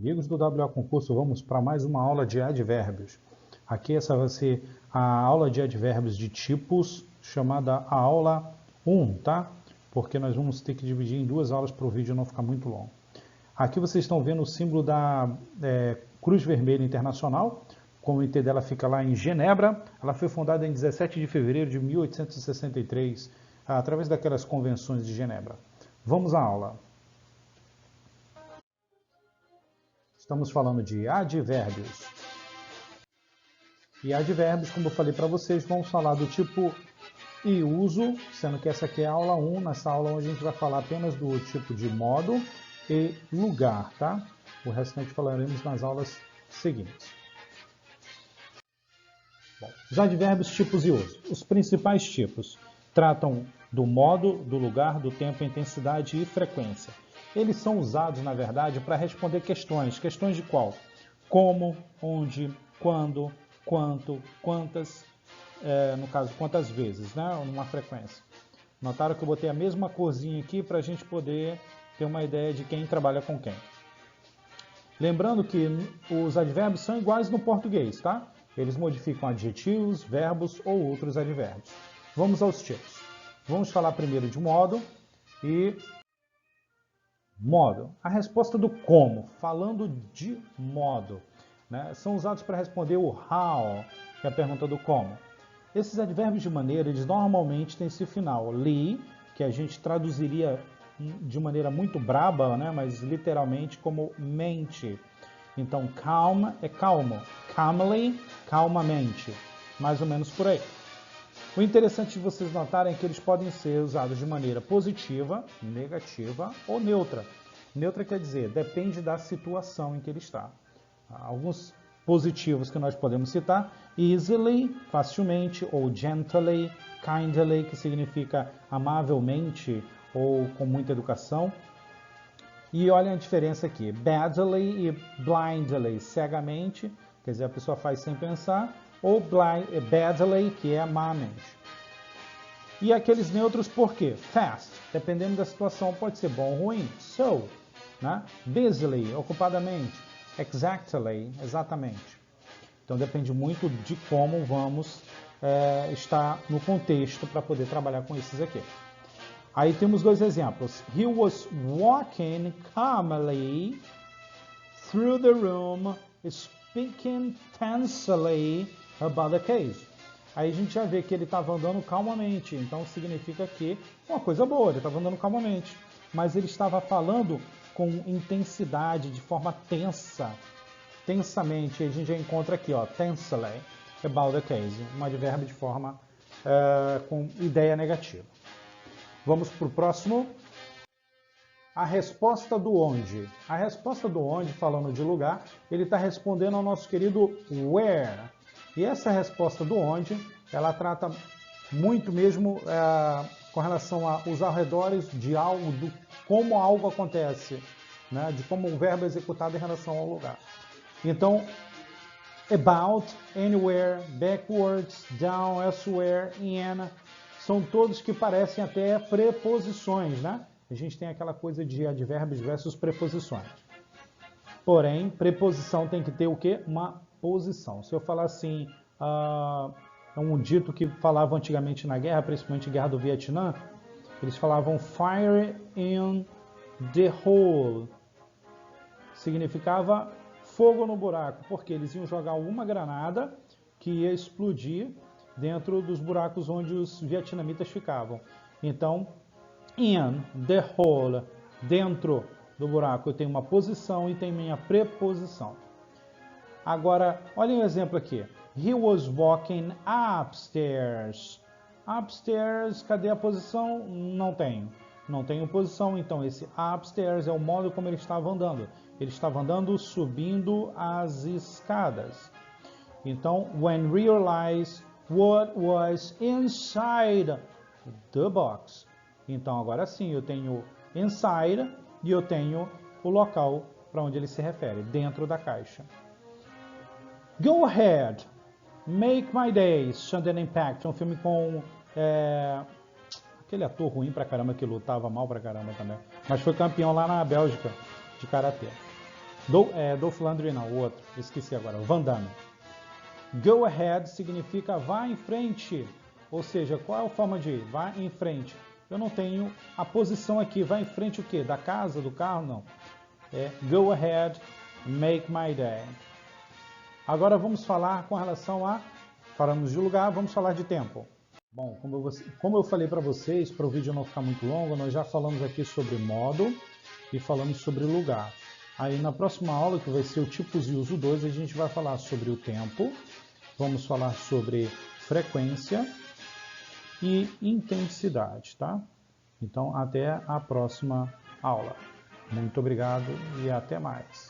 Amigos do WA Concurso, vamos para mais uma aula de advérbios. Aqui essa vai ser a aula de advérbios de tipos, chamada a aula 1, tá? Porque nós vamos ter que dividir em duas aulas para o vídeo não ficar muito longo. Aqui vocês estão vendo o símbolo da Cruz Vermelha Internacional. O comitê dela fica lá em Genebra. Ela foi fundada em 17 de fevereiro de 1863, através daquelas convenções de Genebra. Vamos à aula. Estamos falando de advérbios. E advérbios, como eu falei para vocês, vamos falar do tipo e uso, sendo que essa aqui é a aula 1. Nessa aula a gente vai falar apenas do tipo de modo e lugar, tá? O restante falaremos nas aulas seguintes. Bom, os advérbios, tipos e uso. Os principais tipos tratam do modo, do lugar, do tempo, intensidade e frequência. Eles são usados, na verdade, para responder questões. Questões de qual? Como, onde, quando, quanto, quantas, no caso, quantas vezes, né? Numa frequência. Notaram que eu botei a mesma corzinha aqui para a gente poder ter uma ideia de quem trabalha com quem. Lembrando que os advérbios são iguais no português, tá? Eles modificam adjetivos, verbos ou outros advérbios. Vamos aos tipos. Vamos falar primeiro de modo e... Modo. A resposta do como, falando de modo, né, são usados para responder o how, que é a pergunta do como. Esses advérbios de maneira, eles normalmente têm esse final, li, que a gente traduziria de maneira muito braba, né, mas literalmente como mente. Então, calm é calmo, calmly, calmamente, mais ou menos por aí. O interessante de vocês notarem é que eles podem ser usados de maneira positiva, negativa ou neutra. Neutra quer dizer, depende da situação em que ele está. Alguns positivos que nós podemos citar, easily, facilmente, ou gently, kindly, que significa amavelmente ou com muita educação. E olha a diferença aqui, badly e blindly, cegamente, quer dizer, a pessoa faz sem pensar, ou badly, que é amamente. E aqueles neutros por quê? Fast, dependendo da situação, pode ser bom ou ruim. So, né? Busily, ocupadamente. Exactly, exatamente. Então depende muito de como vamos estar no contexto para poder trabalhar com esses aqui. Aí temos dois exemplos. He was walking calmly through the room, speaking tensely about the case. Aí a gente já vê que ele estava andando calmamente, então significa que uma coisa boa, ele estava andando calmamente. Mas ele estava falando com intensidade, de forma tensa, tensamente. A gente já encontra aqui, ó, tensely about the case, um advérbio de forma com ideia negativa. Vamos para o próximo. A resposta do onde. A resposta do onde, falando de lugar, ele está respondendo ao nosso querido where. E essa resposta do onde, ela trata muito mesmo com relação aos arredores de algo, do como algo acontece, né? De como o verbo é executado em relação ao lugar. Então, about, anywhere, backwards, down, elsewhere, in, são todos que parecem até preposições, né? A gente tem aquela coisa de advérbios versus preposições. Porém, preposição tem que ter o quê? Uma posição. Se eu falar assim, é um dito que falava antigamente na guerra, principalmente na guerra do Vietnã, eles falavam fire in the hole. Significava fogo no buraco, porque eles iam jogar uma granada que ia explodir dentro dos buracos onde os vietnamitas ficavam. Então, in the hole, dentro do buraco, eu tenho uma posição e tenho minha preposição. Agora, olhem o exemplo aqui. He was walking upstairs. Upstairs, cadê a posição? Não tenho. Não tenho posição, então esse upstairs é o modo como ele estava andando. Ele estava andando subindo as escadas. Então, when realized what was inside the box. Então, agora sim, eu tenho inside e eu tenho o local para onde ele se refere, dentro da caixa. Go ahead, make my day, Sudden Impact, um filme com aquele ator ruim pra caramba que lutava mal pra caramba também, mas foi campeão lá na Bélgica de karatê. Dolph Lundgren não, o outro, esqueci agora, o Van Damme. Go ahead significa vá em frente, ou seja, qual é a forma de ir? Vá em frente. Eu não tenho a posição aqui, vá em frente o quê? Da casa, do carro? Não. É go ahead, make my day. Agora vamos falar com relação a, falamos de lugar, vamos falar de tempo. Bom, como eu falei para vocês, para o vídeo não ficar muito longo, nós já falamos aqui sobre modo e falamos sobre lugar. Aí na próxima aula, que vai ser o tipos de uso 2, a gente vai falar sobre o tempo, vamos falar sobre frequência e intensidade, tá? Então, até a próxima aula. Muito obrigado e até mais.